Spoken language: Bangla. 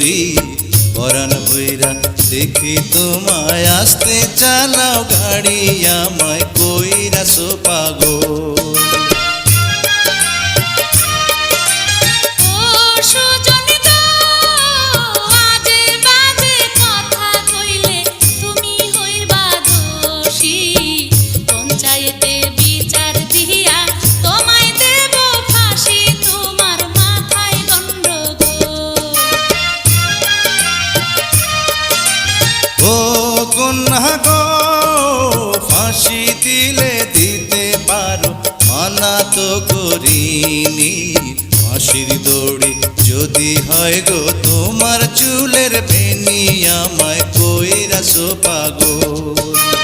করি পরাণ ভৈরা দেখি তোমায় আসতে চালাও গাড়ি আমায় কইরাছো পাগল। ফাঁসি দিলে দিতে পারো মানা তো করিনি, ফাঁসির দড়ি যদি হয় গো তোমার চুলের বেনি আমায় কইরাছো পাগল।